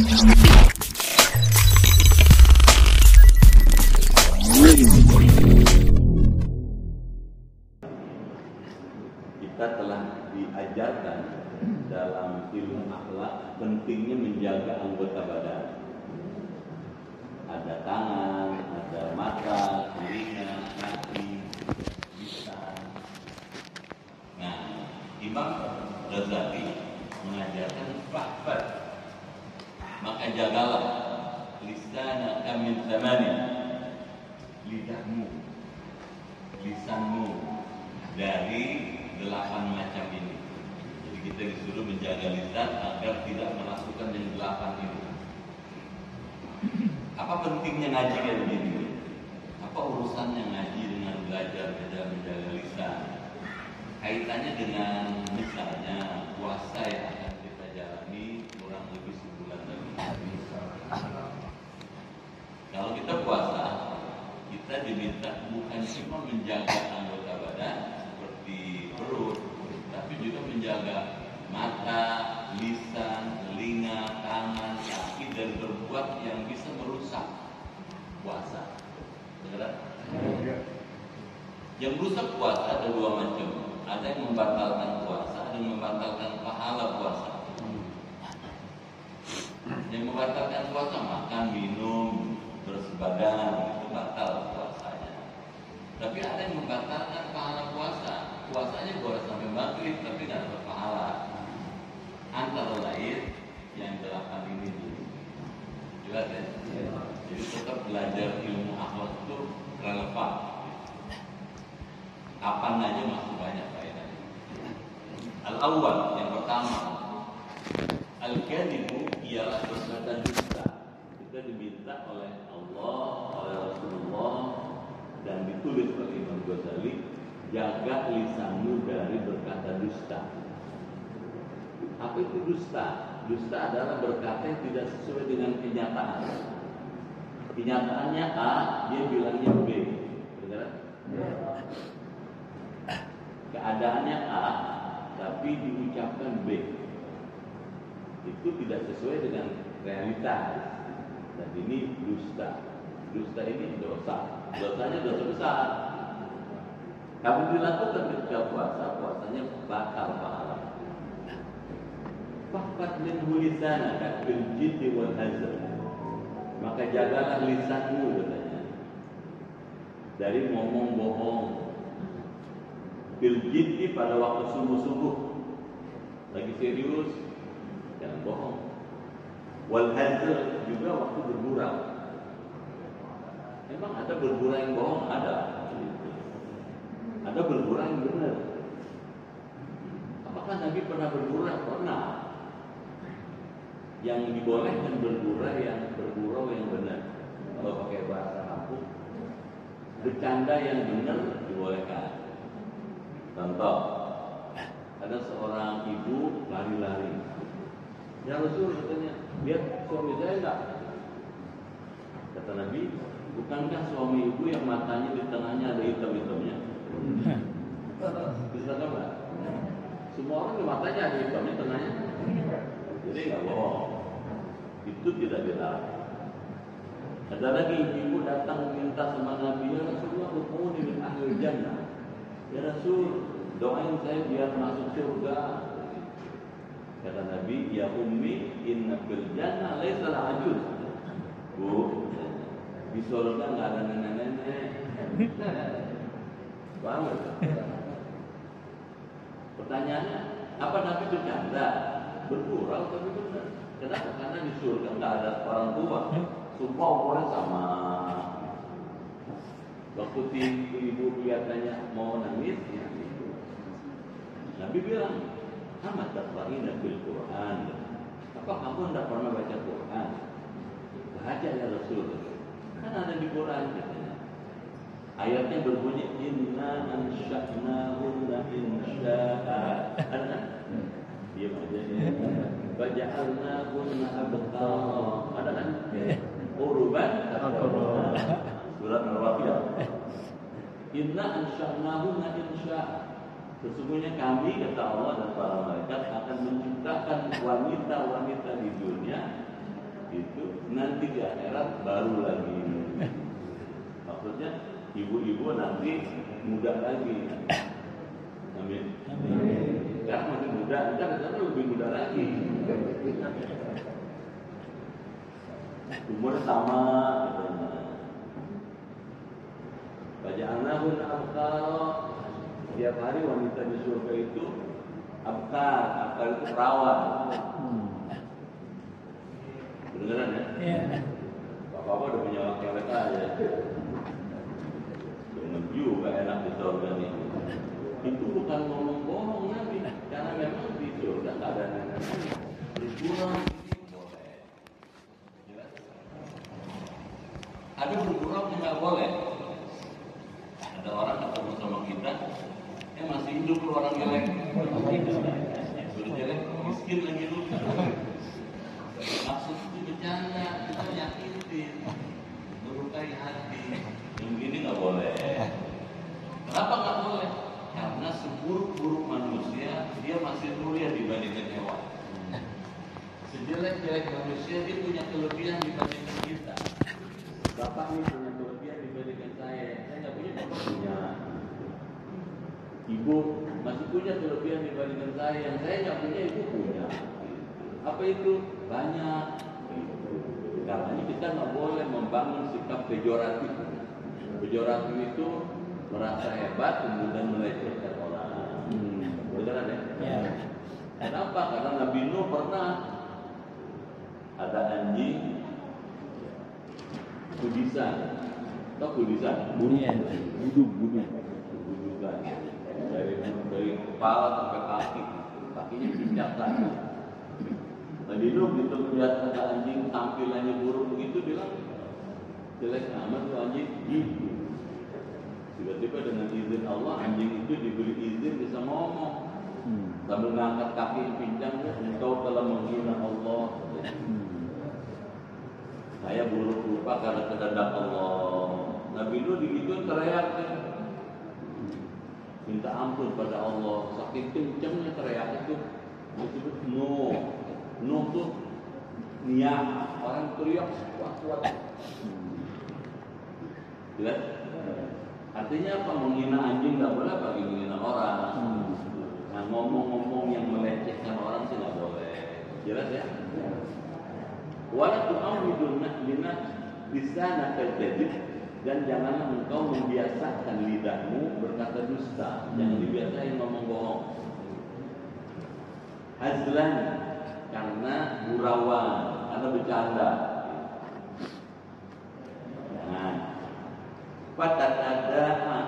Kita telah diajarkan dalam ilmu akhlak pentingnya menjaga anggota badan. Ada tangan, ada mata, telinga, kaki, lisan. Nah, Imam Ghazali mengajarkan fahfad, maka jagalah lisanaka min thamani, lidahmu, lisanmu dari 8 macam ini. Jadi kita disuruh menjaga lisan agar tidak melakukan yang 8 itu. Apa pentingnya ngaji kayak begini? Apa urusannya ngaji dengan belajar menjaga lisan? Kaitannya dengan misalnya puasa yang akan kita jalani kurang lebih sebulan lagi. Kalau kita puasa, kita diminta bukan cuma menjaga anggota badan seperti perut, tapi juga menjaga mata, lisan, telinga, tangan, kaki dari berbuat yang bisa merusak puasa. Benar? Yang merusak puasa ada 2 macam. Ada yang membatalkan puasa, ada yang membatalkan pahala puasa. Yang membatalkan puasa makan, minum, bersebadan, itu batal puasanya. Tapi ada yang membatalkan pahala puasa. Puasanya boleh sampai maghrib tapi tidak dapat pahala. Antara lain yang 8 ini dulu. Jelas ya? Jadi tetap belajar ilmu akhlak itu relevan. Kapan aja masih banyak faedahnya. Al-awwal, yang pertama, al-kadhibu ialah perbuatan dusta. Kita diminta oleh Allah, oleh Rasulullah, dan ditulis oleh Imam Ghazali, jaga lisanmu dari berkata dusta. Apa itu dusta? Dusta adalah berkata yang tidak sesuai dengan kenyataan. Kenyataannya A, dia bilangnya B. Benar? Keadaannya A, tapi diucapkan B. Itu tidak sesuai dengan realitas. Dan ini dusta. Dusta ini dosa. Dosanya dosa besar. Kamu dilakukan ketika puasa, puasanya batal pahala. Fahfad minhu lisanaka bil jiddi wal hazl. Maka jagalah lisanmu katanya dari ngomong bohong. Bil jiddi pada waktu sungguh-sungguh, lagi serius, jangan bohong. Wal hazl juga waktu bergurau. Memang ada bergurau yang bohong, ada. Ada bergurau yang benar. Apakah Nabi pernah bergurau? Pernah. Yang dibolehkan bergurau yang benar. Kalau pakai bahasa kampung, bercanda yang benar dibolehkan. Contoh, ada seorang ibu lari-lari. Ya Rasul katanya, lihat suami saya enggak? Kata Nabi, bukankah suami ibu yang matanya di tengahnya ada hitam-hitamnya? Bisa enggak? Semua orang di matanya ada hitamnya tengahnya. Jadi enggak bohong. Itu tidak dilarang. Ada lagi ibu datang minta sama Nabi, ya Rasulullah, ud'uni min ahlil jannah. Ya Rasul, doain saya biar masuk surga. Kata Nabi, ya ummi, inna fil jannah laisa al-ajuz. Bu, di surga enggak ada nenek-nenek. Paham enggak? Pertanyaannya, apa Nabi bercanda? Bergurau tapi benar. Kenapa? Karena di surga enggak ada orang tua. Semua umurnya sama. Waktu ibu kelihatannya mau nangis, ya, Nabi bilang, amat taqra'ina bil Quran. Apa kamu tidak pernah baca Quran? Baca ya Rasul. Kan ada di Quran katanya. Ayatnya berbunyi inna ansha'nahunna insya'a. Ada kan? Diam aja ya. Faja'alnahunna abkara. Ada kan? Uruban. Surat Al-Waqiah. Inna ansha'nahunna insya'a. Sesungguhnya kami, kata Allah dan para malaikat, akan menciptakan wanita-wanita di dunia nanti di akhirat baru lagi. Maksudnya ibu-ibu nanti muda lagi. Amin. Sekarang masih muda, kita kesana lebih muda lagi. Umur sama, Faja'alnahun abkara. Tiap hari wanita di surga itu abkar itu perawan. Beneran ya? Iya. Bapak-bapak udah punya laki-laki aja. Dengan juga enak di surga nih. Itu bukan ngomong bohong Nabi, karena memang di surga nggak ada nenek. Berkurang boleh. Jelas? Ada berkurang yang nggak boleh. Ada orang ketemu sama kita, masih hidup lu orang jelek. Sudah jelek, miskin lagi lu. Maksud itu bercanda, kita nyakitin, melukai hati. Yang gini nggak boleh. Kenapa nggak boleh? Karena seburuk-buruk manusia dia masih mulia dibandingkan hewan. Sejelek-jelek manusia dia punya kelebihan dibandingkan kita. Bapak ini punya kelebihan dibandingkan saya nggak punya, bapak punya. Ibu masih punya kelebihan dibandingkan saya, yang saya nggak punya ibu punya. Apa itu? Banyak. Karena kita nggak boleh membangun sikap pejoratif. Pejoratif itu merasa hebat kemudian melecehkan orang. Benar ya? Ya. Kenapa? Karena Nabi Nuh pernah ada anjing kudisan. Tahu kudisan? Budukan. Dari kepala sampai kaki, kakinya pincatan. Nabi Nuh gitu melihat ada anjing tampilannya buruk begitu, bilang jelek amat tuh anjing. Gitu. Tiba-tiba dengan izin Allah anjing itu diberi izin bisa ngomong. Sambil mengangkat kaki pincangnya, engkau telah menghina Allah. Saya buruk rupa karena kehendak Allah. Nabi Nuh begitu teriak, minta ampun pada Allah. Saking kencangnya teriak itu disebut Nuh. Nuh tuh niat, orang teriak kuat-kuat. Jelas? Artinya apa? Menghina anjing nggak boleh, bagi menghina orang. Nah, ngomong-ngomong yang melecehkan orang sih nggak boleh. Jelas ya? Wala tu'awwidun lina lisanaka al-kadhib, dan janganlah engkau membiasakan lidahmu berkata dusta. Jangan dibiasain ngomong bohong. Hazlan, karena gurauan, karena bercanda. Jangan. Fatat ada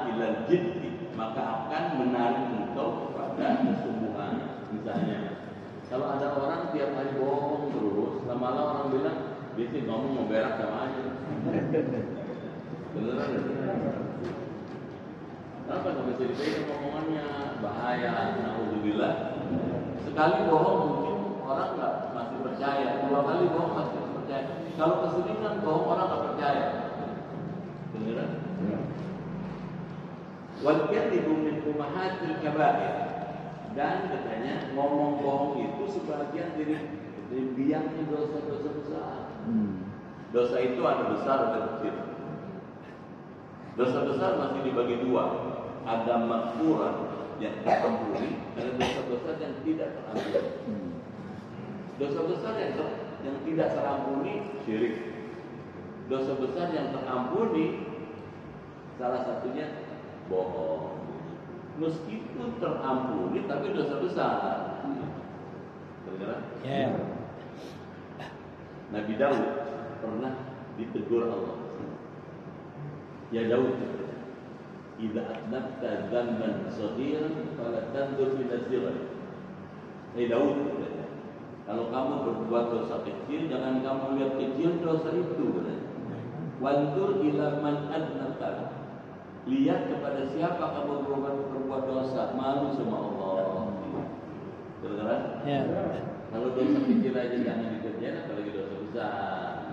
ilal jiddi, maka akan menarik engkau kepada kesungguhan. Misalnya, kalau ada orang tiap hari bohong terus, lama-lama orang bilang, dia sih ngomong mau berak sama aja. Beneran ya? Kenapa nggak bisa dipegang omongannya? Bahaya, na'udzubillah. Sekali bohong mungkin orang nggak masih percaya, 2 kali bohong masih percaya. Kalau keseringan bohong orang nggak percaya. Beneran? Wal kadhibu min ummahatil kaba'ir. Dan katanya ngomong bohong itu sebagian dari biangnya dosa-dosa besar. Dosa itu ada besar ada kecil. Dosa besar masih dibagi 2. Ada maghfurah yang terampuni, ada dosa-dosa yang tidak terampuni. Dosa besar yang tidak terampuni syirik. Dosa besar yang terampuni salah satunya bohong. Meskipun terampuni tapi dosa besar. Benar? Ya. Nabi Daud pernah ditegur Allah. Ya Daud, idza adnabta dzamban saghiran fala tandur ila sighari. Daud, kalau kamu berbuat dosa kecil, jangan kamu lihat kecil dosa itu. Wantur ila man adnabta. Lihat kepada siapa kamu berbuat dosa, malu sama Allah. Benar? Ya. Kalau dosa kecil aja jangan dikerjain, apalagi dosa besar.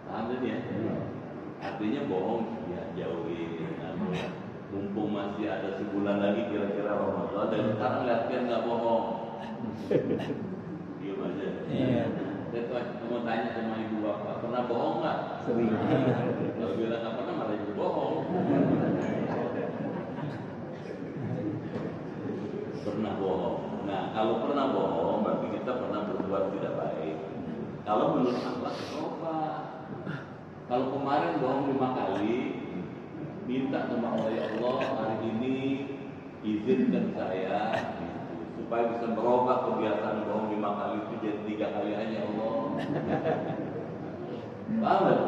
Paham ya? Artinya bohong ya jauhin. Mumpung masih ada sebulan lagi kira-kira Ramadan, dan sekarang latihan nggak bohong. Diam aja. Saya mau tanya Kalau bilang nggak pernah malah jadi bohong. Pernah bohong. Nah, kalau pernah bohong berarti kita pernah berbuat tidak baik. Kalau menurut akhlak coba. Kalau kemarin bohong 5 kali, minta sama Allah, ya Allah hari ini izinkan saya supaya bisa merubah kebiasaan bohong 5 kali itu jadi 3 kali aja Allah. Paham gak?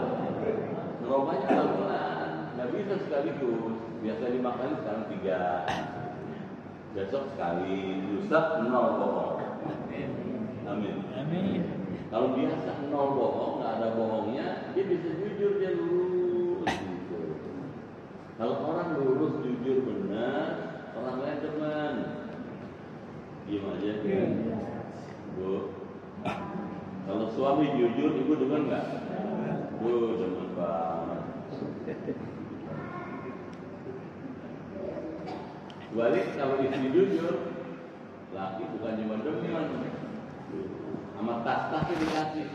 Merubahnya pelan-pelan, nggak bisa sekaligus. Biasa 5 kali, sekarang 3. Besok sekali, lusa 0 bohong. Amin. Amin. Kalau biasa 0 bohong, nggak ada bohongnya, dia bisa jujur, dia lurus. Gitu. Kalau orang lurus, jujur, benar, orang lain demen. Diam aja. Bu. Kalau suami jujur, ibu demen nggak? Bu, demen banget. Balik kalau istri jujur, laki bukan cuma demen, sama tas-tasnya dikasih.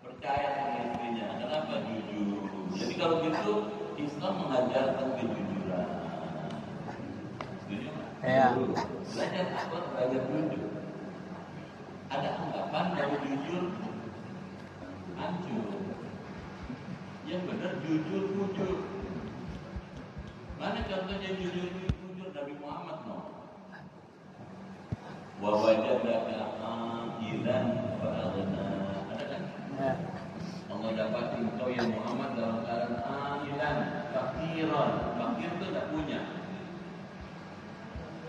Percaya sama istrinya, kenapa jujur? Jadi kalau gitu Islam mengajarkan kejujuran. Setuju nggak? Iya. Belajar akhlak, belajar jujur. Ada anggapan kalau jujur hancur. Yang benar jujur. Mana contohnya jujur Nabi Muhammad no? Wa wajadaka aqilan fa aghna. Ada kan? Ya. Allah dapat engkau ya Muhammad dalam keadaan aqilan, fakiran. Fakir itu tidak punya.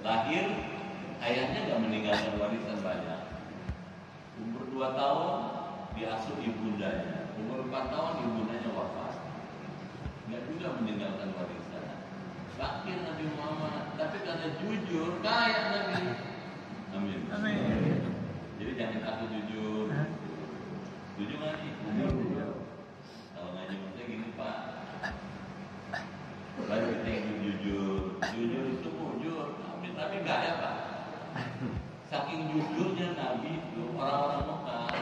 Lahir ayahnya enggak meninggalkan warisan banyak. Umur 2 tahun diasuh ibundanya. Umur 4 tahun ibundanya wafat. Enggak juga meninggalkan warisan. Fakir Nabi Muhammad, tapi karena jujur kaya Nabi. Amin. Amin. Jadi jangan takut jujur. Jujur ngaji. Kalau ngaji maksudnya gini Pak. Baik kita yang jujur itu jujur. Tapi enggak ya Pak. Saking jujurnya Nabi itu orang-orang Mekah,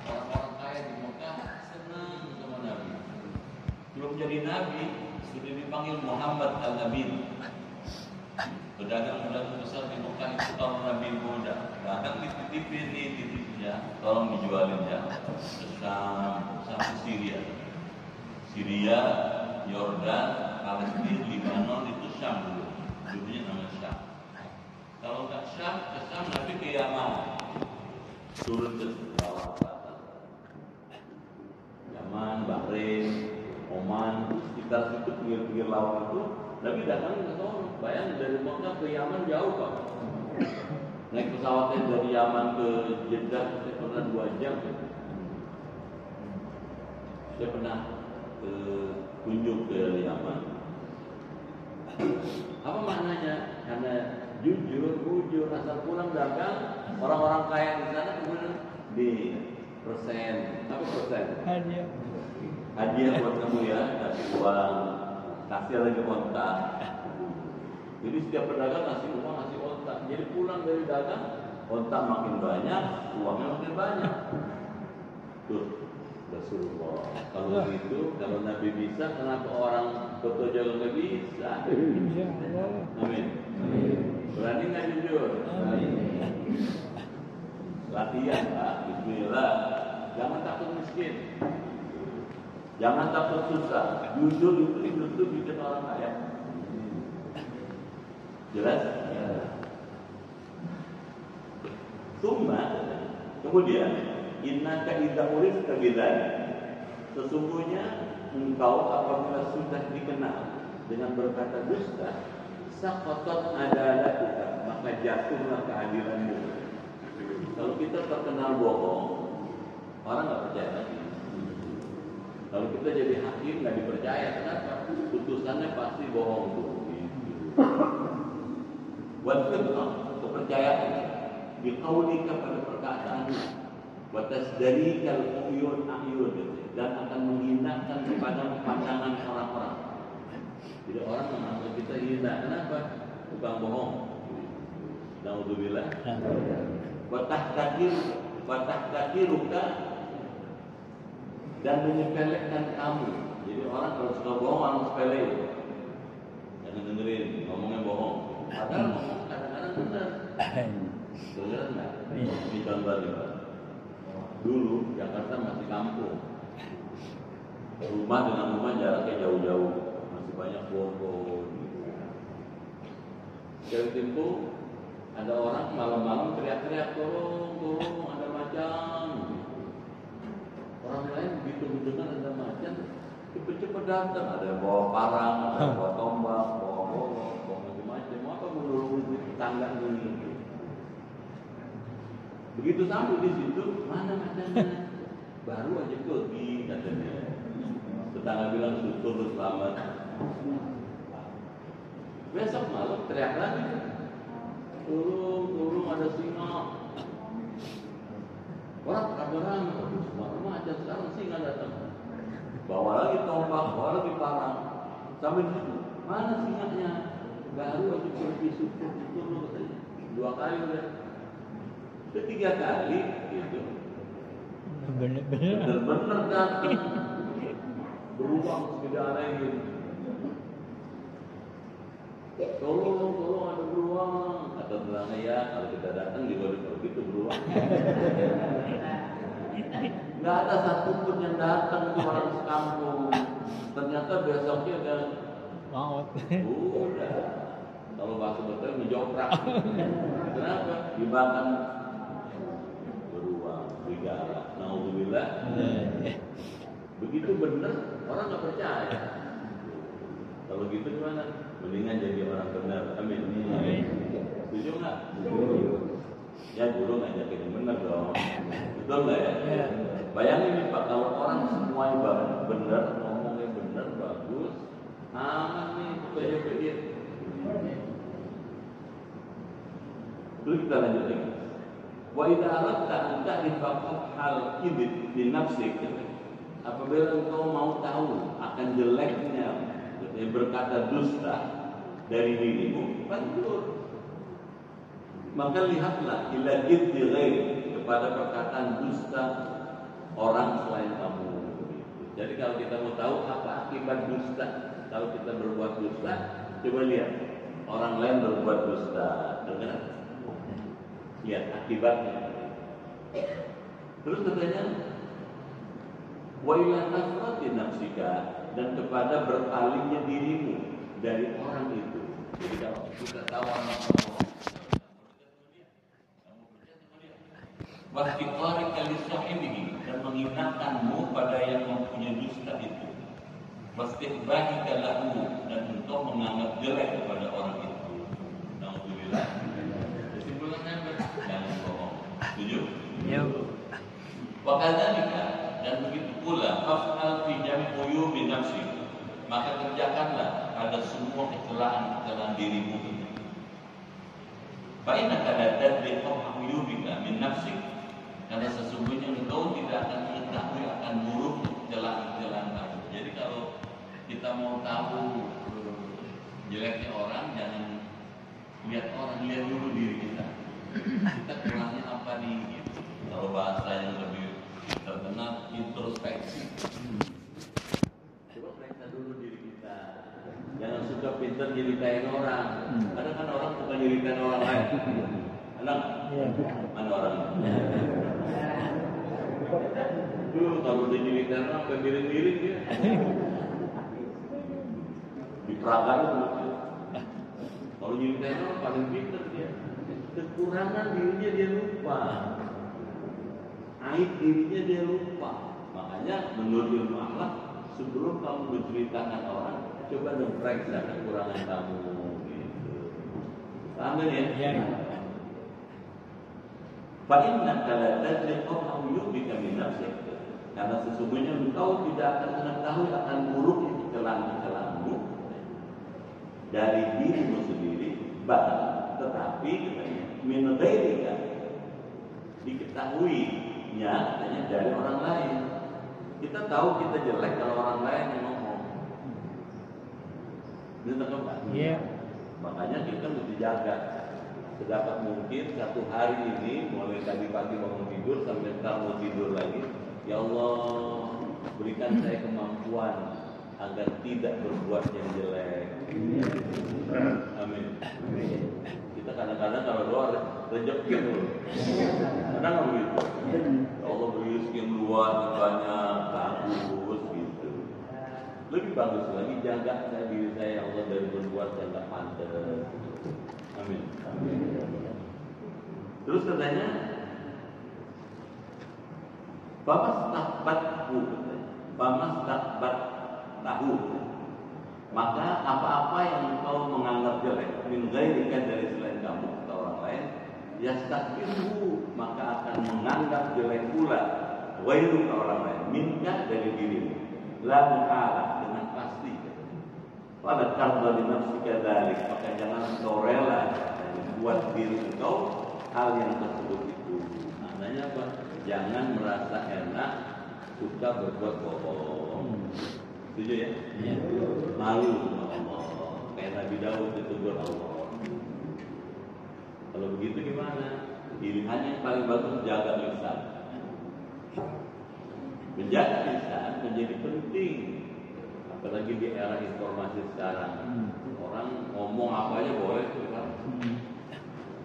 orang-orang kaya di Mekah senang sama Nabi. Belum jadi Nabi, sudah dipanggil Muhammad Al-Amin. Pedagang-pedagang besar di Mekah itu kalau Nabi muda, kadang dititipin nih titipnya, tolong dijualin ya ke Syam, sampai Syria, Yordan, Palestina, Lebanon itu Syam dulu, dulunya nama Syam. Kalau nggak Syam, ke Syam Nabi ke Yaman, turun ke bawah selatan, Yaman, Bahrain, Oman, sekitar situ pinggir-pinggir laut itu, Nabi datang ke sana. Bayangin dari Mekah ke Yaman jauh Pak. Naik pesawatnya dari Yaman ke Jeddah, saya pernah 2 jam. Saya pernah kunjung ke Yaman. Apa maknanya? Karena jujur, asal pulang dagang, orang-orang kaya di sana kemudian di persen, apa persen? Hadiah buat kamu ya, kasih uang, kasih lagi kontak. Jadi setiap pedagang ngasih uang, ngasih kontak. Jadi pulang dari dagang, kontak makin banyak, uangnya makin banyak. Tuh, Rasulullah. Kalau gitu, kalau Nabi bisa, kenapa orang Kota Jawa nggak bisa? Amin. Berani nggak jujur? Amin. Latihan Pak, Bismillah. Jangan takut miskin. Jangan takut susah. Jujur itu bikin orang kaya. Jelas? Kemudian innaka idza urifta bidzalik. Sesungguhnya engkau apabila sudah dikenal dengan berkata dusta, saqatat adalatuka, maka jatuhlah keadilanmu. Kalau kita terkenal bohong, orang nggak percaya lagi. Kalau kita jadi hakim nggak dipercaya, kenapa? Putusannya pasti bohong tuh. Buat kepercayaan biqaulika pada perkataanmu, wa tasdarikal uyun dan akan menghinakan kepada pandangan orang-orang. Jadi orang menganggap kita hina, kenapa? Tukang bohong. Naudzubillah. Wa tahtakir fatahtakiruka, dan menyepelekan kamu. Jadi orang kalau suka bohong orang sepele. Jangan dengerin ngomongnya bohong. Padahal ngomong kadang-kadang benar. Benar nggak? Ini contoh nih Pak. Dulu Jakarta masih kampung. Rumah dengan rumah jaraknya jauh-jauh, masih banyak pohon. Dari itu ada orang malam-malam teriak-teriak, tolong, ada macan. Orang lain begitu mendengar ada macan, cepet-cepet datang. Ada yang bawa parang, ada yang bawa tombak, bawa golok, bawa macam-macam. Apa menurut tetangga ini? Begitu sampai di situ, mana macannya? Baru aja pergi katanya. Tetangga bilang syukur lu selamat. Besok malam teriak lagi, tolong ada singa. Orang kabaran, semua macan sekarang singa datang. Bawa lagi tombak, bawa lagi parang. Sampai di situ, mana singanya? Baru aja pergi syukur lu katanya. 2 kali udah. Ketiga kali gitu. Bener-bener datang. Beruang segedarain. Tolong ada beruang. Kata tetangga ya, kalau kita datang juga begitu beruang. Nggak ada satupun yang datang ke orang sekampung. Ternyata besoknya ada maut. Udah. Kalau bahasa betul ngejoprak. Kenapa? Dimakan beruang, serigala. Naudzubillah. Begitu benar, orang nggak percaya. Kalau gitu gimana? Mendingan jadi orang benar. Amin. Setuju nggak? Ya guru ngajakin yang benar dong. Betul nggak ya? Bayangin nih Pak, kalau orang semuanya benar, ngomongnya benar, bagus, aman nih, percaya. Terus kita lanjut lagi. Wa idza aradta an ta'rifa hal kibir di nafsik, apabila engkau mau tahu akan jeleknya berkata dusta dari dirimu, pantur. Maka lihatlah ila kibri ghairi, kepada perkataan dusta orang selain kamu. Jadi kalau kita mau tahu apa akibat dusta, kalau kita berbuat dusta, coba lihat orang lain berbuat dusta, dengar? Lihat akibatnya. Terus katanya, wa ila nafrati nafsika, dan kepada berpalingnya dirimu dari orang itu. Jadi kalau kita tahu orang wahtiqari kalisahibihi, dan menghinakanmu pada yang mempunyai dusta itu. Wastihbahika lahu, dan engkau menganggap jelek kepada orang itu. Naudzubillah. Kesimpulannya jangan bohong. Setuju? Ya. Wa kadzalika, dan begitu pula af'al fi jam'i uyubi nafsi, maka kerjakanlah pada semua kecelakaan dirimu ini. Fa innaka la tadri qabha uyubika min nafsik, karena sesungguhnya engkau tidak akan mengetahui akan buruk kecelakaan kamu. Jadi kalau kita mau tahu jeleknya orang, jangan lihat orang, lihat dulu diri kita. Kita kurangnya apa nih? Gitu. Kalau bahasa yang lebih terkenal, introspeksi. Coba periksa dulu diri kita. Jangan suka pintar nyeritain orang. Kadang kan orang suka nyeritain orang lain. Ada nggak? Mana orangnya? Dulu kalau dia nyeritain orang, berdiri-diri dia. Di Praga itu. Kalau nyeritain orang paling pintar dia. Kekurangan dirinya dia lupa. Aib dirinya dia lupa. Makanya menurut ilmu akhlak, sebelum kamu menceritakan orang, coba dong periksa kekurangan kamu. Gitu. Paham kan ya? Iya. Fa innaka la tadri qabha uyubika min nafsik, karena sesungguhnya engkau tidak akan mengetahui akan buruknya kesalahan-kesalahanmu dari dirimu sendiri, tetapi min ghairika, diketahuinya katanya dari orang lain. Kita tahu kita jelek kalau orang lain yang ngomong. Ini tangkap kan? Iya. Makanya kita mesti jaga. sedapat mungkin satu hari ini mulai tadi pagi bangun tidur sampai sekarang mau tidur lagi, ya Allah berikan saya kemampuan agar tidak berbuat yang jelek. Amin. Kita kadang-kadang kalau doa rezeki dulu, kadang nggak begitu. Ya Allah beri rezeki yang luas, banyak, bagus gitu. Lebih bagus lagi jaga diri saya, ya Allah, dari berbuat yang nggak pantas. Amin. Terus katanya, Famastakbat tahu. Maka apa-apa yang engkau menganggap jelek min ghairika dari selain kamu atau orang lain, yastakbiru, maka akan menganggap jelek pula ghairu orang lain minka dari dirimu. La muhala, dengan pasti. Pada karba di nafsika dzalik, maka jangan engkau rela buat diri engkau hal yang tersebut itu. Maknanya apa? Jangan merasa enak suka berbuat bohong. Setuju ya? Ya. Malu sama Allah. Kayak Nabi Daud ditegur Allah. Kalau begitu gimana? Pilihannya yang paling bagus jaga lisan. Menjaga lisan menjadi penting. Apalagi di era informasi sekarang. Orang ngomong apa aja boleh tuh kan.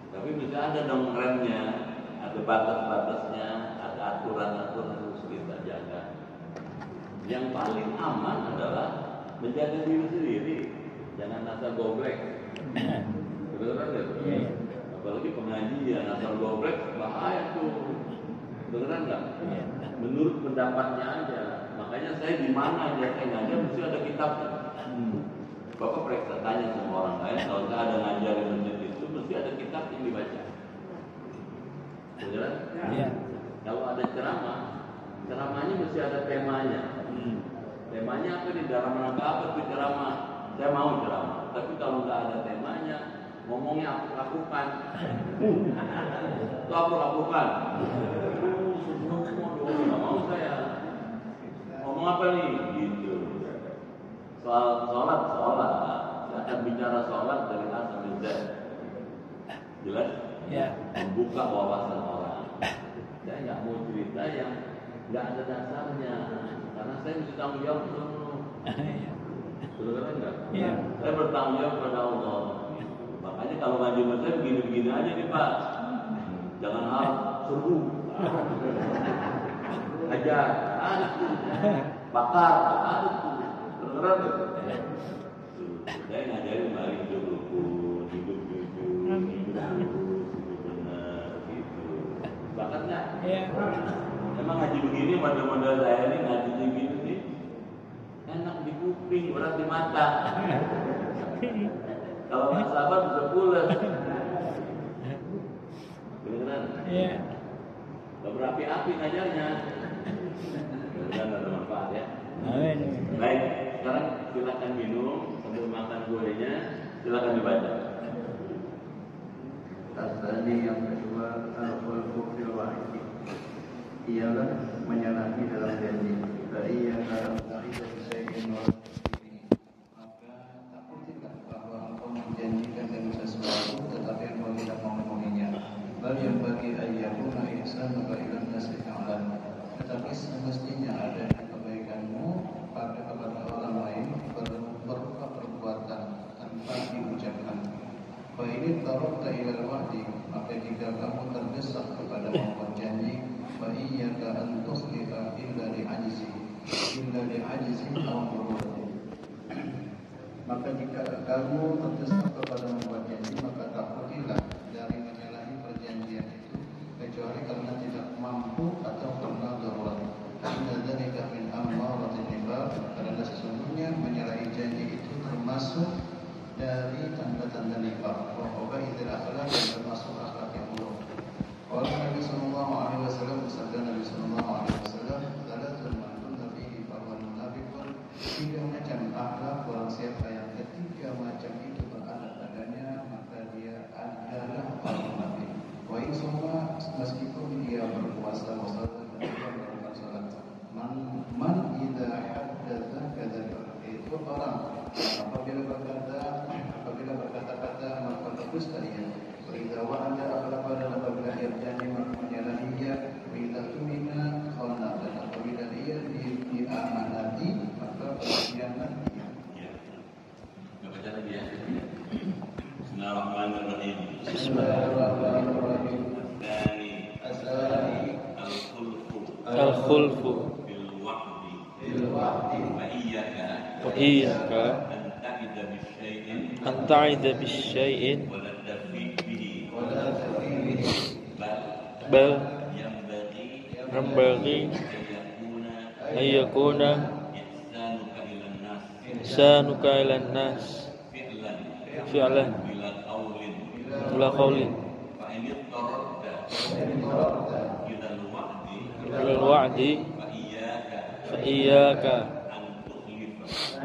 Tapi mesti ada dong remnya, ada batas-batasnya, ada aturan-aturan harus kita jaga. Yang paling aman adalah menjaga diri sendiri, jangan asal goblek. Beneran nggak? Yeah. Apalagi pengajian asal goblek bahaya tuh. Beneran nggak? Yeah. Menurut pendapatnya aja. Makanya saya di mana aja saya ngajar mesti ada kitabnya. Bapak periksa tanya sama orang lain, kalau nggak ada ngajarin masjid itu mesti ada kitab yang dibaca. Beneran? Yeah. Kalau ada ceramahnya mesti ada temanya. Temanya apa di dalam rangka apa tuh ceramah? Saya mau ceramah. Tapi kalau nggak ada temanya, ngomongnya aku lakukan. Itu aku lakukan. Semua doang nggak mau saya. Ngomong apa nih? Gitu. Soal sholat. Saya akan bicara sholat dari A sampai Z. Jelas? Ya. Membuka wawasan orang. Saya nggak mau cerita yang nggak ada dasarnya. Karena saya mesti tanggung jawab seluruh. Betul enggak? Iya. Saya bertanggung jawab pada Allah. Makanya kalau ngaji saya begini-begini aja nih Pak. Jangan hal serbu. Ajar, ada tuh. Bakar, ada tuh. Betul enggak? Saya ngajarin balik hidup rukun, hidup jujur, hidup benar, gitu. Bakat nggak? Iya. Emang ngaji begini model-model saya ini ngaji begini nih enak di kuping, berat di mata. Kalau nggak sabar bisa pulas. Beneran? Iya. Gak berapi-api ngajarnya. Beneran ada manfaat ya. Amin. Baik, sekarang silakan minum sambil makan gorengnya. Silakan dibaca. Tasani yang kedua al-kufri wahid. Ialah menyalahi dalam janji. Ia dalam ta'idah syai'in wa maka takutilah bahwa engkau menjanjikan dengan sesuatu tetapi engkau tidak memenuhinya. Bal yang bagi ayyakuna ihsanuka ila nasi ta'ala. Tetapi semestinya ada kebaikanmu kepada orang lain berupa perbuatan tanpa diucapkan. Fa ini tarafta ila wahdi, maka jika kamu terdesak kepada membuat janji, fa iyyaka an tusliha illa li'ajzi aw mururati. Maka jika kamu terdesak kepada membuat janji, maka takutilah dari menyalahi perjanjian itu kecuali karena tidak mampu atau karena darurat. Karena dzalika min amaratin nifaq, karena sesungguhnya menyalahi janji itu termasuk dari tanda-tanda nifaq. Wa qabaihil akhlaq, dan termasuk akhlak yang buruk. Qala Nabi sallallahu alaihi wasallam, bersabda Nabi sallallahu alaihi wasallam, "Salatun man kunna fihi fa huwa munafiqun." 3 macam akhlak barang siapa yang ketiga macam itu berada padanya, maka dia adalah orang munafik. Wa in summa, meskipun dia berpuasa, salat dan dia melakukan salat. Man idza haddatsa kadzaba, itu orang apabila berkata-kata maka berdusta dia. Berita wa'ada apabila ia berjanji maka menyalahinya. Berita tumina khana, dan apabila ia diamanati maka berkhianat. Baca lagi ya. Bismillahirrahmanirrahim. Bismillahirrahmanirrahim. Al-khulfu bil wa'di wa iyyaka an ta'ida bisyai'in wa la tafi bihi bal yanbaghi an yakuna ihsanuka ilan nas fi'lan bila qawlin ilal wa'di fa iyyaka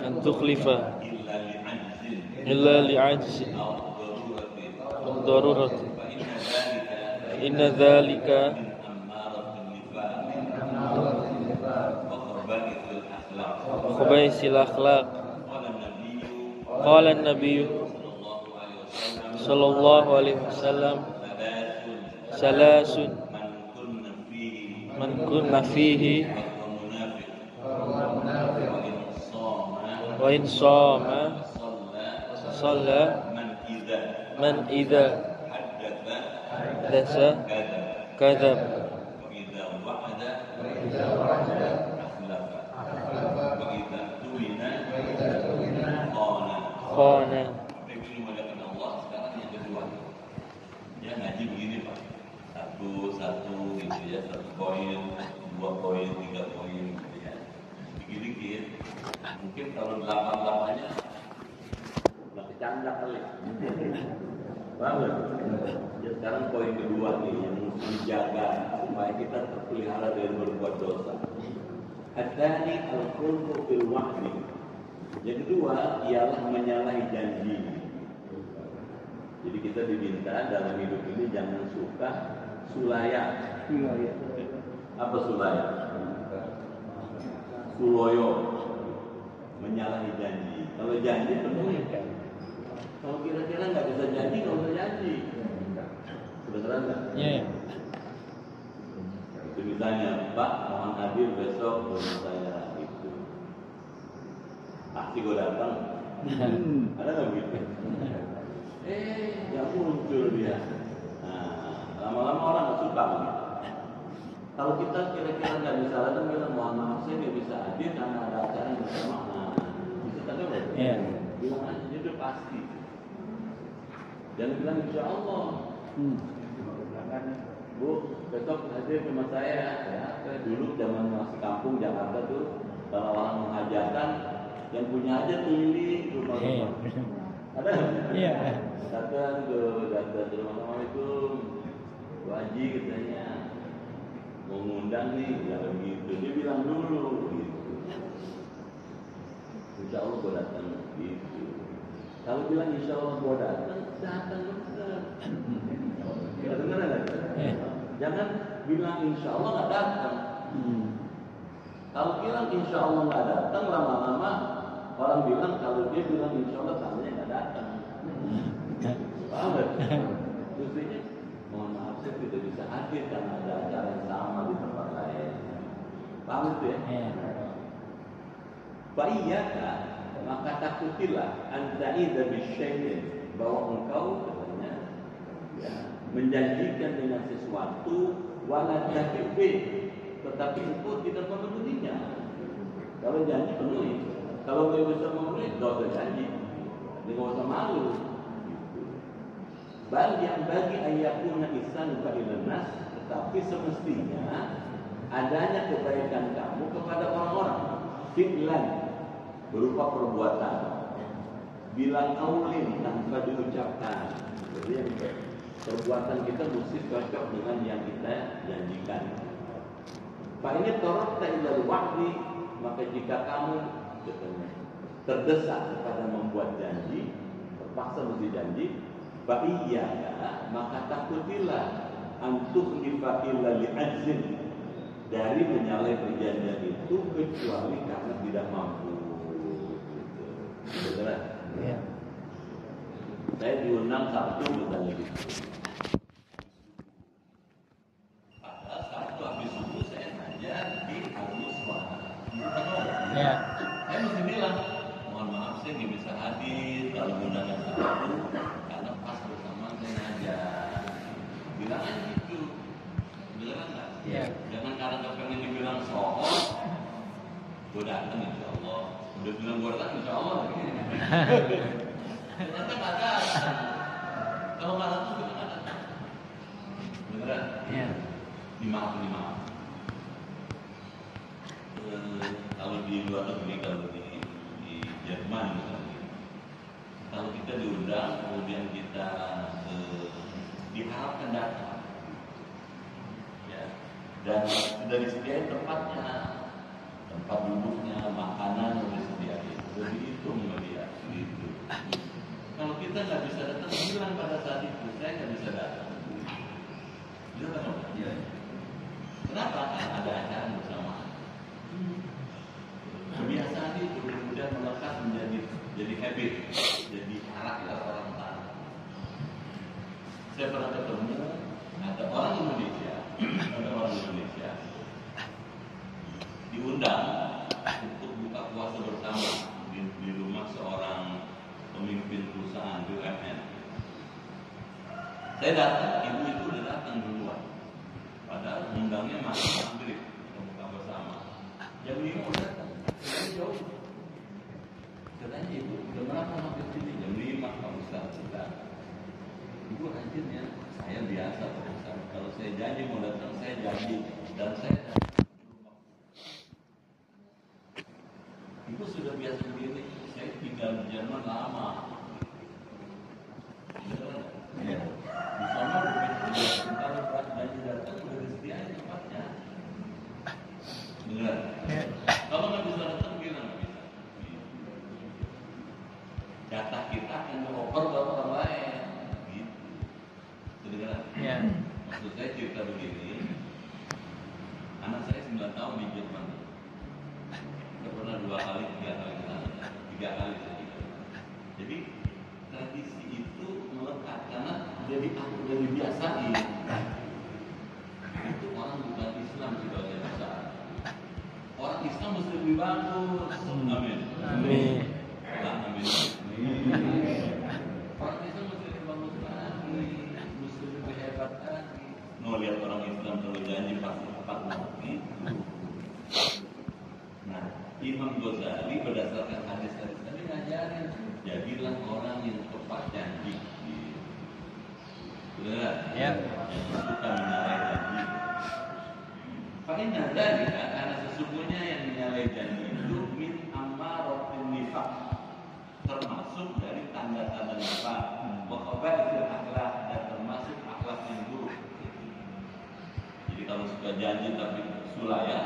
an tukhlifa illa li'ajzi aw darurati inna dhalika khabaisil akhlaq. Qala an-nabiy sallallahu alaihi wasallam salasun man kunna fihi wa in shama shalla man idza haddatha kadzab khana. Ya ngaji begini Pak, satu gitu ya, 1 poin, 2 poin, 3 poin gitu ya, dikit-dikit. Mungkin kalau 8-8-nya masih candak kali. Paham nggak? Ya sekarang poin kedua nih yang mesti dijaga supaya kita terpelihara dari berbuat dosa. Adzani al-khulfu bil wa'di. Yang kedua ialah menyalahi janji. Jadi kita diminta dalam hidup ini jangan suka sulaya. Apa sulaya? Suloyo, menyalahi janji. Kalau janji penuhi. Kalau kira-kira nggak bisa janji, nggak usah janji. Kebenaran nggak? Iya. Itu misalnya, Pak, mohon hadir besok rumah saya itu. Pasti gue datang. Ada nggak begitu? Yang muncul dia. Nah, lama-lama orang nggak suka begitu. Kalau kita kira-kira nggak bisa datang, bilang mohon maaf saya nggak bisa hadir karena ada acara yang bersama. Nah, bisa tanda berarti? Iya. Bilang aja dia udah pasti. Jangan bilang insya Allah. Bu, besok hadir rumah saya. Ya, dulu zaman masih kampung Jakarta tuh, kalau orang mengajarkan, yang punya aja keliling rumah-rumah. Ada? Iya. Datang ke Assalamualaikum, Bu Haji katanya mau ngundang nih, jangan gitu. Dia bilang dulu gitu. Insya Allah gua datang gitu. Kalau bilang insya Allah gua datang bener. Kita dengar nggak? Jangan bilang insya Allah nggak datang. Kalau bilang insya Allah nggak datang, lama-lama orang bilang kalau dia bilang insya Allah tandanya nggak datang. Paham nggak? Maksudnya, mohon maaf saya tidak bisa hadir karena ada acara yang sama di tempat lain. Paham itu ya? Fa'iyaka, maka takutilah anta'idha bisyai'in, bahwa engkau katanya ya, menjanjikan dengan sesuatu wala tahibi, tetapi engkau tidak memenuhinya. Kalau janji penuhi, kalau nggak bisa memenuhi, nggak usah janji, nggak usah malu. Bagi yang bagi ayakuna ihsan kepada nas, tetapi semestinya adanya kebaikan kamu kepada orang-orang, fi'lan berupa perbuatan, bilang qaulin tanpa diucapkan. Jadi yang perbuatan kita mesti cocok dengan yang kita janjikan. Pak ini torokta ilal wa'di, maka jika kamu terdesak kepada membuat janji, terpaksa mesti janji, fa iyyaka, maka takutilah antuk illa li'ajzin, dari menyalahi perjanjian itu kecuali karena tidak mampu. Benar? Iya. Saya diundang Sabtu misalnya gitu. Padahal Sabtu habis subuh saya ngajar di Al-Muswa. Ya. Saya mesti bilang, mohon maaf saya nggak bisa hadir kalau undangan Sabtu karena pas bersamaan saya ngajar. Bilang aja gitu. Beneran nggak? Iya. Jangan karena nggak pengen dibilang soal, gue datang insya Allah. Udah bilang gue datang insya Allah. Ternyata nggak ada. Kalau nggak datang juga nggak datang. Beneran? Iya. Dimaaf. Kalau di luar negeri, kalau di Jerman misalnya, kalau kita diundang, kemudian kita diharapkan datang, ya, dan sudah disediain tempatnya, tempat duduknya, makanan sudah disediain, sudah dihitung sama dia, gitu. Kalau kita nggak bisa datang, bilang pada saat itu saya nggak bisa datang. Iya. Kenapa? Karena ada acara bersama. Kebiasaan itu kemudian melekat menjadi habit, jadi karakter orang taat. Saya pernah ketemu ada orang Indonesia diundang untuk buka puasa bersama di rumah seorang pemimpin perusahaan BUMN. Saya datang, ibu itu udah datang duluan. Padahal undangnya masih maghrib, buka bersama. Jam 5 udah datang. Saya jauh. Katanya ibu, jam berapa mampir sini? Jam 5 Pak Ustaz. Ibu hadirnya, saya biasa Pak Ustaz. Kalau saya janji mau datang, saya janji. Dan saya datang. Ibu sudah biasa begini, saya tinggal di Jerman lama. Ya. Di sana begitu, kalau janji datang udah disediain tempatnya. Benar. Kalau nggak bisa datang, bilang nggak bisa. Jatah kita akan dioper ke orang lain. Gitu. Kedengaran? Ya. Maksud saya cerita begini. Anak saya 9 tahun di Jerman. Saya pernah 2 kali, 3 kali ke sana. 3 kali saya. Jadi tradisi itu melekat karena udah dibiasain. Itu orang bukan Islam sebagai besar. Orang Islam mesti lebih bagus. Amin. Amin. Amin. Orang Islam mesti lebih bagus lagi, mesti lebih hebat lagi. Mau lihat orang Islam kalau janji pasti tepat nanti. Nah, Imam Ghazali berdasarkan hadis-hadis tadi ngajarin, jadilah orang yang tepat janji. Benar? Ya. Yang suka menyalahi janji. Pakai nada ya, karena sesungguhnya yang menyalahi janji itu min amaratin nifaq, termasuk dari tanda-tanda nifaq, waqaba'il akhlak, dan termasuk akhlak yang buruk. Jadi kalau suka janji tapi sulaya,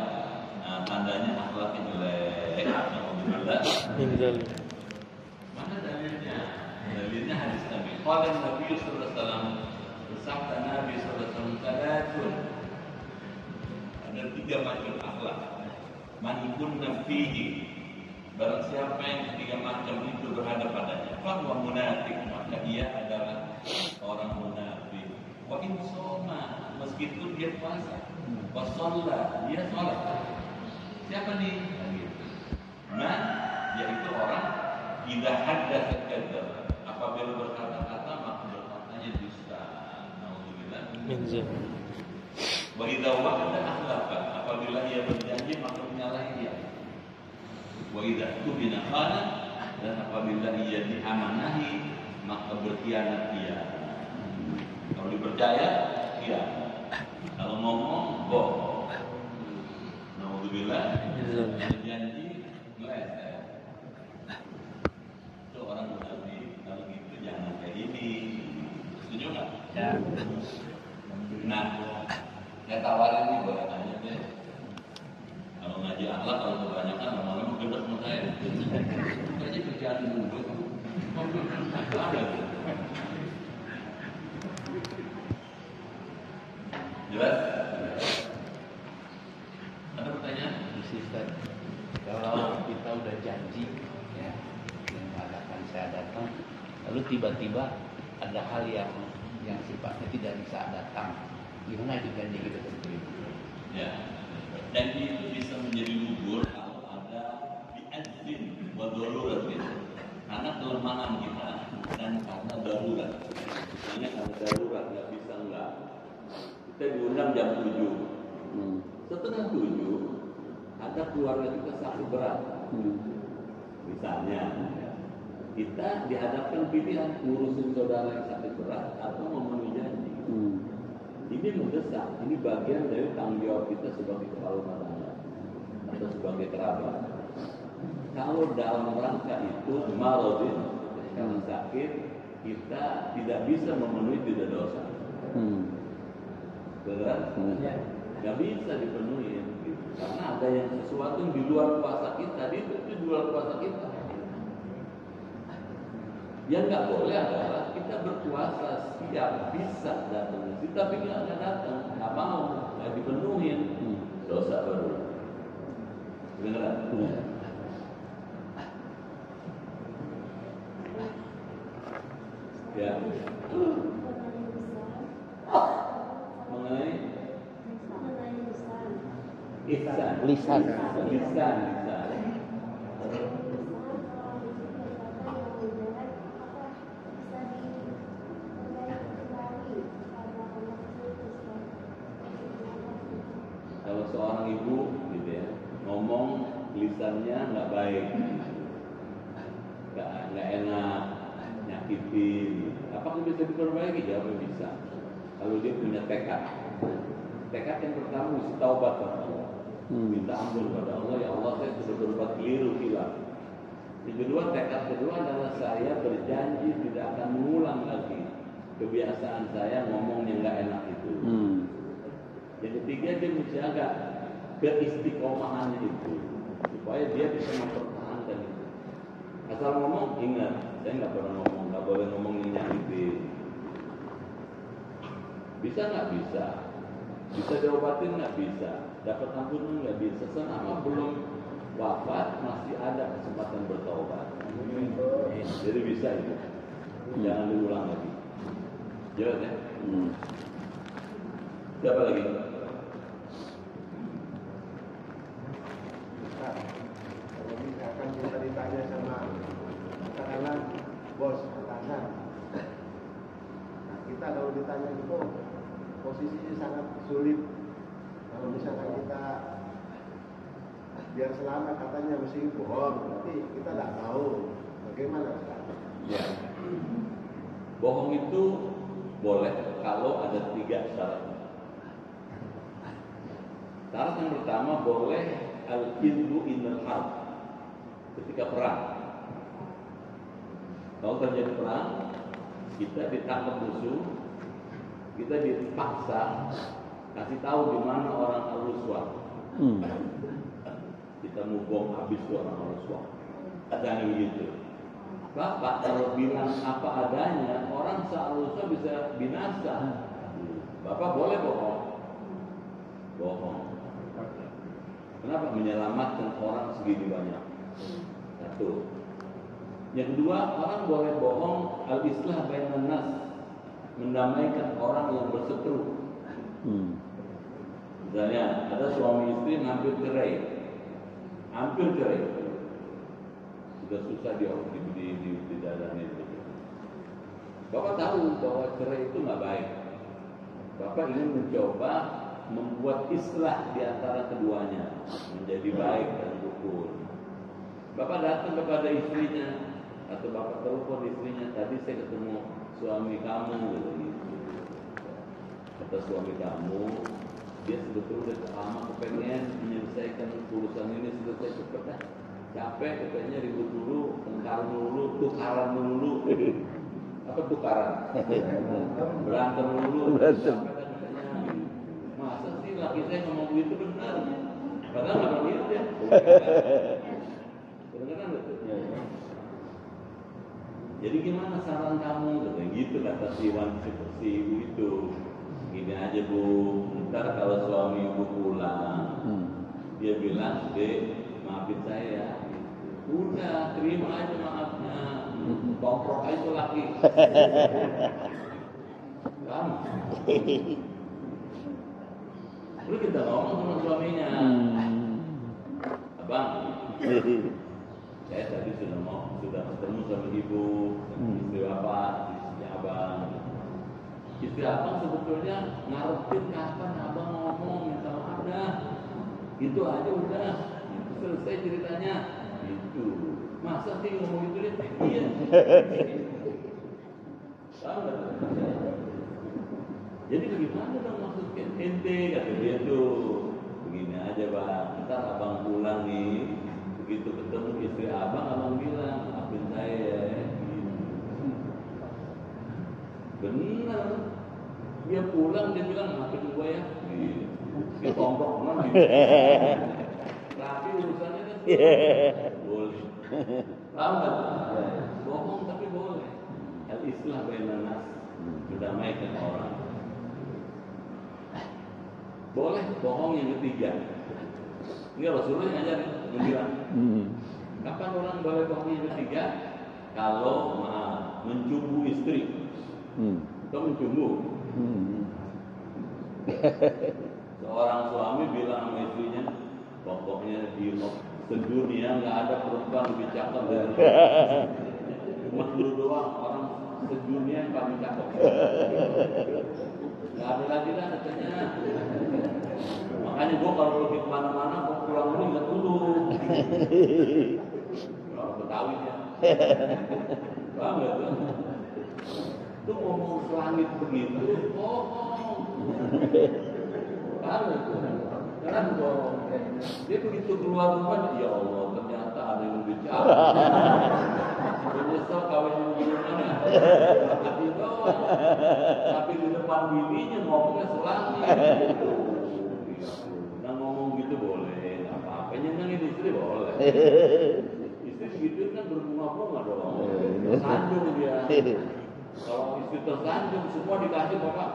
nah tandanya akhlaknya jelek. Alhamdulillah. Mana dalilnya? Dalilnya hadis Nabi. Qala Nabi sallallahu alaihi wasallam, bersabda Nabi sallallahu alaihi wasallam, salatun, ada 3 macam akhlak. Man kunna fihi, barang siapa yang 3 macam itu berada padanya, fa huwa munafiq, maka ia adalah orang munafik. Wa in shoma, meskipun dia puasa, wa shalla, dia salat. Siapa nih? Man, yaitu orang idza haddatsa kadzdzab, apabila berkata-kata maka berkatanya dusta. Nauzubillah min dzalik. Wa idza wa'ada akhlafa, apabila ia berjanji maka menyalahi dia. Wa idza tumina khana, dan apabila ia diamanahi maka berkhianat dia. Kalau dipercaya, iya. Kalau ngomong, bohong. Nauzubillah, berjanji meleset. Itu orang munafik. Kalau gitu jangan kayak ini. Setuju nggak? Ya. Nah, saya tawarin nih boleh tanya deh. Kalau ngaji akhlak, kalau kebanyakan lama-lama gede sama saya. Kayaknya kerjaan dulu. Ada tuh. Jelas? Ada pertanyaan? Ustaz, kalau kita udah janji ya mengadakan saya datang, lalu tiba-tiba ada hal yang sifatnya tidak bisa datang, gimana itu janji kita seperti itu? Ya, janji itu bisa menjadi gugur kalau ada bi'adzin wa darurat gitu. Karena kelemahan kita dan karena darurat. Misalnya karena darurat nggak bisa enggak. Kita diundang jam 7. Setengah 7 ada keluarga kita sakit berat. Misalnya kita dihadapkan pilihan ngurusin saudara yang sakit berat atau memenuhi janji. Ini mendesak, ini bagian dari tanggung jawab kita sebagai kepala rumah tangga atau sebagai kerabat. Kalau dalam rangka itu maradin, karena sakit, kita tidak bisa memenuhi tidak dosa. Benar? Nggak bisa dipenuhi, gitu. Karena ada yang sesuatu yang di luar kuasa kita, itu di luar kuasa kita. Yang nggak boleh adalah kita berpuasa siap bisa datang ke situ, tapi nggak datang, nggak mau, nggak dipenuhi, dosa baru. Beneran? Ya. Mengenai lisan. Kalau seorang ibu gitu ya, ngomong lisannya nggak baik, nggak enak, nyakitin, apakah bisa diperbaiki? Jawabnya bisa. Kalau dia punya tekad yang pertama mesti taubat kepada Allah, minta ampun kepada Allah, ya Allah saya sudah berbuat keliru hilaf. Yang kedua, tekad kedua adalah saya berjanji tidak akan mengulang lagi kebiasaan saya ngomong yang nggak enak itu. Yang ketiga, dia menjaga keistiqomahannya itu supaya dia bisa mempertahankan itu. Asal ngomong, ingat, saya nggak pernah ngomong, nggak boleh ngomong yang nyakitin. Bisa nggak bisa? Bisa diobatin nggak bisa? Dapat ampunan nggak bisa? Selama belum wafat masih ada kesempatan bertaubat. Jadi bisa itu. Jangan diulang lagi. Jelas ya? Siapa lagi? Kalau misalkan kita ditanya sama katakanlah bos atasan, nah kita kalau ditanya itu posisinya sangat sulit. Kalau misalkan kita biar selamat katanya mesti bohong, berarti kita nggak tahu bagaimana sekarang. Ya. Bohong itu boleh kalau ada 3 syarat. Syarat yang pertama boleh al-kidbu inal harb, ketika perang. Kalau terjadi perang, kita ditangkap musuh, kita dipaksa kasih tahu di mana orang Al-Ruswa. Kita mau bom habis tuh orang Al-Ruswa. Jangan begitu. Bapak kalau bilang apa adanya, orang se-Al-Ruswa bisa binasa. Bapak boleh bohong. Kenapa? Menyelamatkan orang segini banyak. Satu. Yang kedua, orang boleh bohong al-islah bainan nas, mendamaikan orang yang berseteru. Misalnya ada suami istri hampir cerai, sudah susah di dalamnya itu. Bapak tahu bahwa cerai itu nggak baik. Bapak ingin mencoba membuat islah di antara keduanya menjadi baik dan rukun. Bapak datang kepada istrinya atau bapak telepon istrinya, tadi saya ketemu suami kamu gitu. Kata suami kamu, dia sebetulnya lama kepengen menyelesaikan urusan ini selesai cepat. Capek katanya ribut dulu, tengkar dulu, tukaran dulu. Apa tukaran? Berantem dulu. Masa sih laki saya ngomong begitu benar? Padahal nggak begitu ya. Kedengeran betul. Jadi gimana saran kamu? Gitu kata si ibu itu. Gini aja bu, ntar kalau suami ibu pulang, dia bilang, Dek, maafin saya. Udah, terima aja maafnya. Tongkrok aja itu laki. Kan? Lalu kita ngomong sama suaminya, abang, saya tadi sudah ketemu sama ibu, istri bapak, istri abang. Istri abang sebetulnya ngarepin kapan abang ngomong minta maaf dah. Itu aja udah, itu selesai ceritanya. Itu masa sih ngomong itu dia? Iya. Tahu nggak? Jadi bagaimana dong maksudnya ente kata dia tuh? Begini aja bang, ntar abang pulang nih, begitu ketemu istri abang bilang maafin saya ya. Benar, dia pulang dia bilang maafin gue ya. Dia tombok kan gitu. Rapi urusannya kan boleh. Tahu nggak? Bohong tapi boleh. Al-Islah bainan nas, mendamaikan orang. Boleh bohong yang ketiga. Ini Rasulullah yang ngajarin, dia bilang. Kapan orang boleh bohong yang ketiga? Kalau mencumbu istri. Atau mencumbu. Seorang suami bilang sama istrinya, pokoknya di sedunia nggak ada perempuan lebih cakep dari cuma lu doang orang sedunia yang paling cakep. Nggak ada lagi lah katanya. Makanya gua kalau pergi kemana-mana, gua pulang dulu nggak dulu. Kalau Betawi ya. Paham nggak tuh? Itu ngomong selangit begitu, bohong. Paham nggak tuh? Karena bohong. Dia begitu keluar rumah, ya Allah ternyata ada yang lebih cakep. Menyesal kawin yang mana? Tapi doang. Tapi di depan bininya ngomongnya selangit. Nah ngomong gitu boleh, apa-apa nyenengin istri boleh. Istri begitu kan berbunga-bunga dong. Tersanjung dia. Kalau istri tersanjung semua dikasih bapak.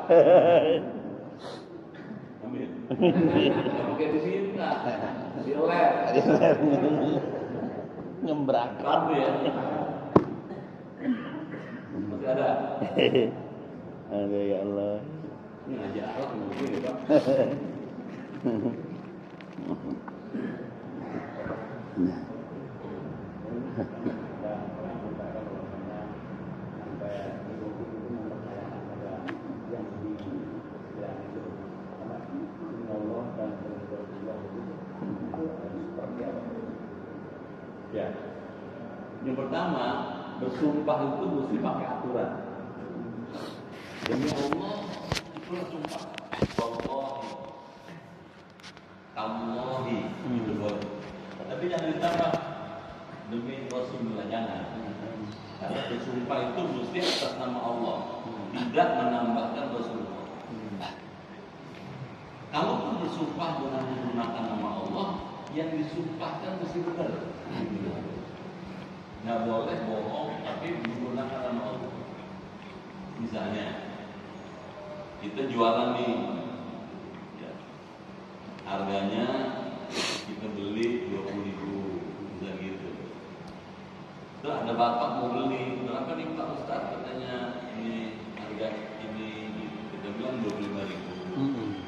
Amin. Nggak pakai diminta, diler. Ngembrak. Rapi ya. Masih ada. Ada ya Allah. Ini ngajak Arab mungkin ya Pak. Ya. Yang pertama, bersumpah itu mesti pakai aturan. Demi Allah, itulah sumpah. Wallahi, itu boleh. Tapi jangan ditambah demi Rasulullah, jangan. Karena bersumpah itu mesti atas nama Allah, tidak menambahkan Rasulullah. Kalau pun bersumpah dengan menggunakan nama Allah, yang disumpahkan mesti benar. Nggak boleh bohong tapi menggunakan nama Allah. Misalnya kita jualan nih, ya, harganya kita beli 20.000, bisa gitu. Terus ada bapak mau beli, berapa nih Pak Ustaz? Katanya ini harga ini, kita bilang 25.000.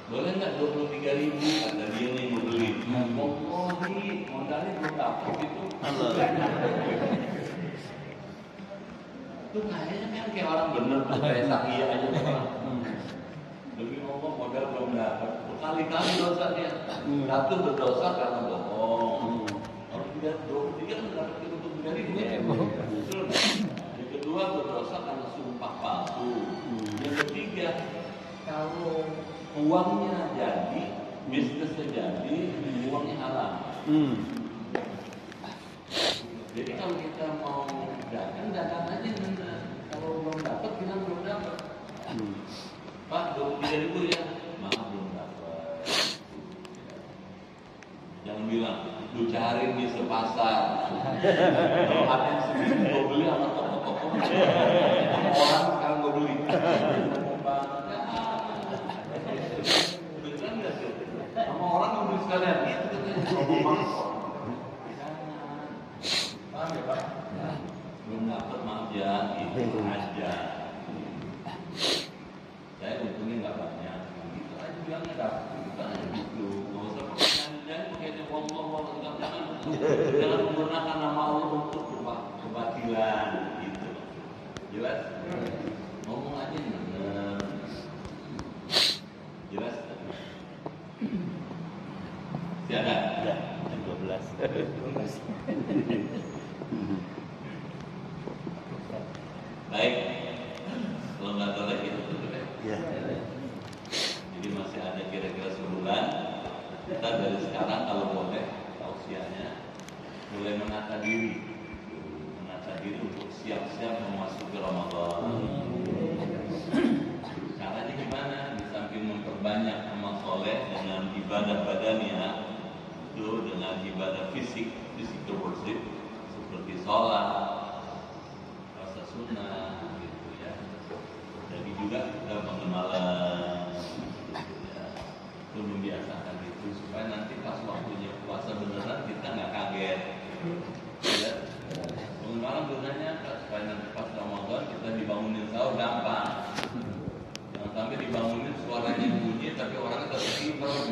Boleh nggak 23.000? Kata dia nih mau beli. Wallahi modalnya belum dapat itu. Itu kayaknya kan kayak orang bener tuh, kayak sakia aja orang. Demi Allah modal belum dapat. Kali-kali dosa dia. Satu berdosa karena bohong. Kalau tidak 23 kan dapat 23.000. Betul. Yang kedua berdosa karena sumpah palsu. Yang ketiga kalau uangnya jadi, bisnisnya jadi, uangnya haram. Jadi kalau kita mau dagang aja benar. Kalau belum dapat, bilang belum dapat. Pak, 23.000 ya? Maaf belum dapat. Jangan bilang, lu cari di sepasar. Kalau ada yang segini gue beli sama toko-toko. Orang sekarang gue beli. Sama orang yang beli sekalian itu katanya ngomong. Paham ya Pak? kafir, tanya gitu. Nggak usah pakai jangan menggunakan nama Allah untuk kebatilan gitu. Jelas? Ngomong aja benar. Jelas? Siapa? Ya, jam 12. Baik. Kalau nggak ada lagi itu tutup ya. Ya. Jadi masih ada kira-kira sebulan. Kita dari sekarang kalau boleh tausiahnya mulai menata diri untuk siap-siap memasuki Ramadan. Caranya gimana? Di samping memperbanyak amal soleh dengan ibadah badannya, itu dengan ibadah physical worship seperti sholat, puasa sunnah, gitu ya. Jadi juga kita mengenalan, gitu ya. Itu membiasakan itu supaya nanti pas waktunya puasa beneran kita nggak kaget. Ya. Pengenalan gunanya supaya nanti pas Ramadan kita dibangunin sahur gampang. Jangan sampai dibangunin suaranya bunyi tapi orangnya tetap tidur.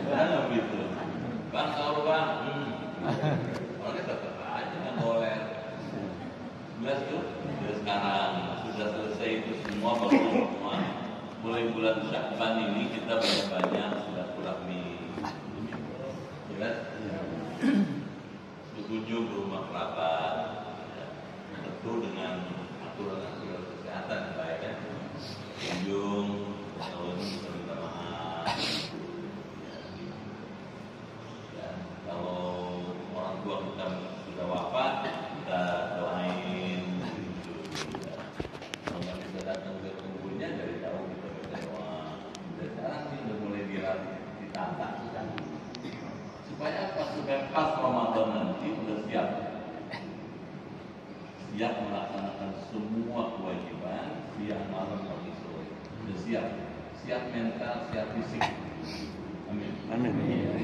Jangan gitu. Bang sahur bang. Orangnya tetap aja ngoler. Jelas tuh. Dari sekarang sudah selesai itu semua semua. Mulai bulan Syakban ini kita banyak-banyak silaturahmi. Jelas? Berkunjung ke rumah kerabat, ya. Tentu dengan aturan-aturan kesehatan yang baik ya. Kunjung, kalau bisa minta maaf. Ya. Kalau orang tua kita sudah wafat, kita doain. Ya. Kalau nggak bisa datang ke kuburnya dari jauh kita berdoa. Dari sekarang sih udah mulai ditata. Supaya pas Ramadan nanti udah siap melaksanakan semua kewajiban siang malam pagi sore. Udah siap mental, siap fisik. Amin.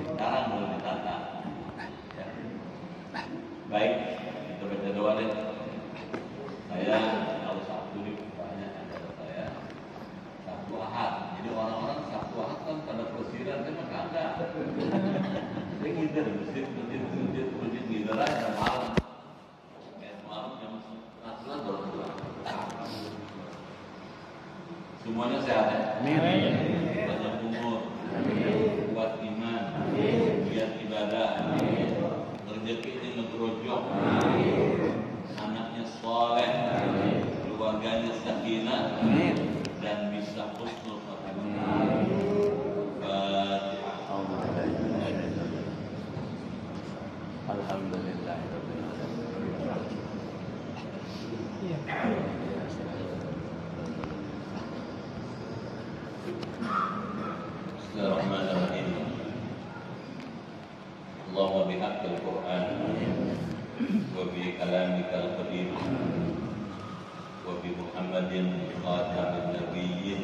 Sekarang mulai ditata. Ya. Baik, kita baca doa deh. Saya kalau Sabtu ini banyak acara saya Sabtu Ahad. Jadi orang-orang Sabtu Ahad kan pada persiran, saya mah kagak. Saya ngider, masjid ngider aja malam. Kayak malam jam 11 baru pulang. Semuanya sehat ya? Amin. Panjang umur, kuat iman, giat ibadah, rezekinya ngegerojok, anaknya soleh, keluarganya sakinah, dan bisa husnul khotimah. Alhamdulillah. Bismillahirrahmanirrahim. Allahumma bihaqqil Qur'an wa bi kalamikal qadim wa bi Muhammadin khatamin nabiyyin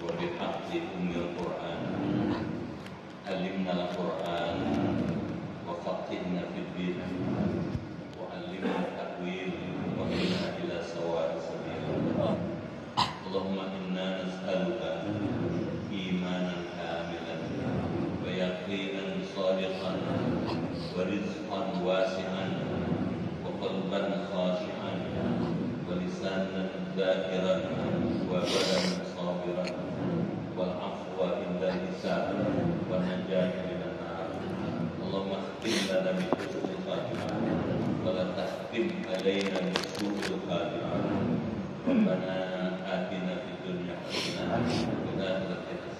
wa bi haqqi ummil Qur'an. Alimna al-Qur'an wa faqihna fid din wa alimna at-ta'wil wa qina ila sawa'i sabil. Allahumma inna nas'aluka imanan kamilan wa yaqinan sadiqan wa rizqan wasi'an wa qalban khashi'an wa lisanan dhakiran wa badanan sabiran wal afwa inda hisab wa najat minan nar. Allahumma khtim lana bi husnil khatimah wa la tahtim alaina bi su'il khatimah. Rabbana atina fid dunya hasanah wa fil akhirati hasanah